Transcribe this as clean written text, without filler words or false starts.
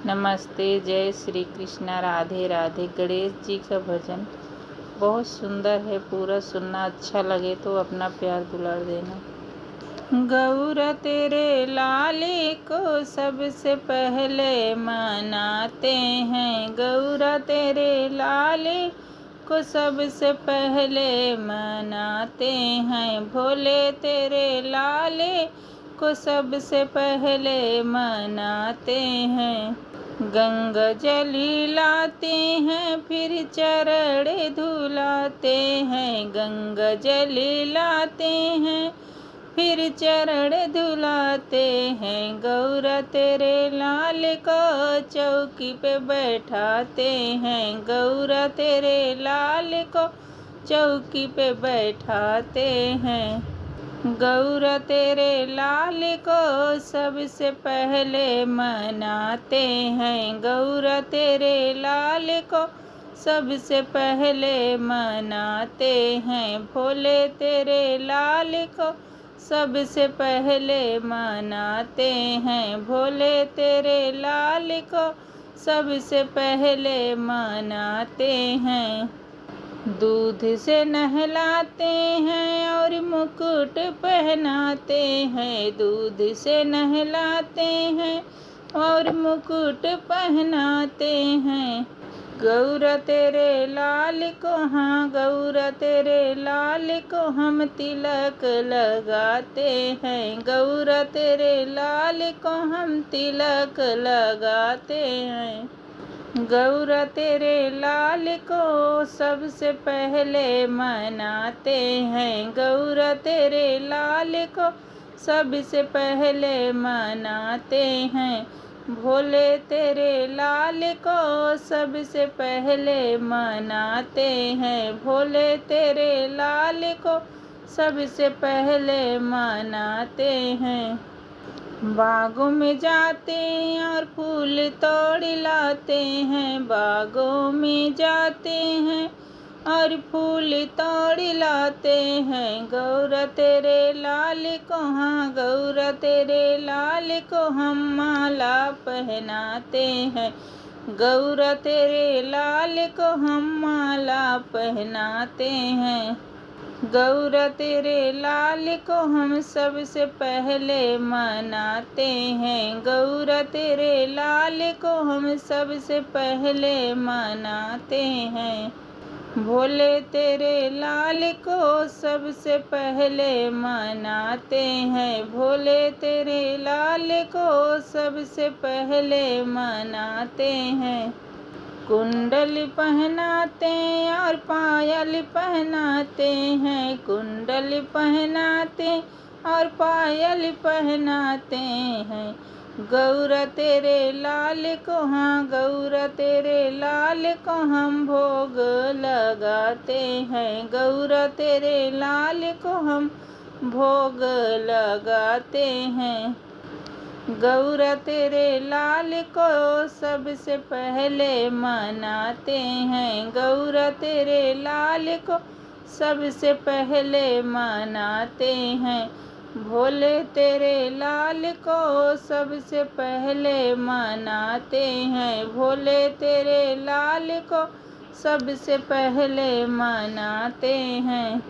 नमस्ते, जय श्री कृष्णा, राधे राधे। गणेश जी का भजन बहुत सुंदर है, पूरा सुनना। अच्छा लगे तो अपना प्यार दुलार देना। गौरा तेरे लाले को सबसे पहले मनाते हैं, गौरा तेरे लाले को सबसे पहले मनाते हैं, भोले तेरे लाले को सबसे पहले मनाते हैं। गंगा जली लाते हैं, फिर चरण धुलाते हैं, गंगा जली लाते हैं, फिर चरण धुलाते हैं। गौरा तेरे लाल को चौकी पे बैठाते हैं, गौरा तेरे लाल को चौकी पे बैठाते हैं। गौरा तेरे लाल को सबसे पहले मनाते हैं, गौरा तेरे लाल को सबसे पहले मनाते हैं, भोले तेरे लाल को सबसे पहले मनाते हैं, भोले तेरे लाल को सबसे पहले मनाते हैं। दूध से नहलाते हैं और मुकुट पहनाते हैं, दूध से नहलाते हैं और मुकुट पहनाते हैं। गौरा तेरे लाल को, हाँ गौरा तेरे लाल को हम तिलक लगाते हैं, गौरा तेरे लाल को हम तिलक लगाते हैं। गौरा तेरे लाल को सबसे पहले मनाते हैं, गौरा तेरे लाल को सबसे पहले मनाते हैं, भोले तेरे लाल को सबसे पहले मनाते हैं, भोले तेरे लाल को सबसे पहले मनाते हैं। बागों में जाते और फूल तोड़ लाते हैं, बागों में जाते हैं और फूल तोड़ लाते हैं, गौरा तेरे लाल को, हाँ गौरा तेरे लाल को हम माला पहनाते हैं, गौरा तेरे लाल को हम माला पहनाते हैं। गौरा तेरे लाल को हम सबसे पहले मनाते हैं, गौरा तेरे लाल को हम सबसे पहले मनाते हैं, भोले तेरे लाल को सबसे पहले मनाते हैं, भोले तेरे लाल को सबसे पहले मनाते हैं। कुंडल पहनाते और पायल पहनाते हैं, कुंडल पहनाते और पायल पहनाते हैं, गौरा तेरे लाल को, हाँ गौरा तेरे लाल को हम भोग लगाते हैं, गौरा तेरे लाल को हम भोग लगाते हैं। गौरा तेरे लाल को सबसे पहले मनाते हैं, गौरा तेरे लाल को सबसे पहले मनाते हैं, भोले तेरे लाल को सबसे पहले मनाते हैं, भोले तेरे लाल को सबसे पहले मनाते हैं।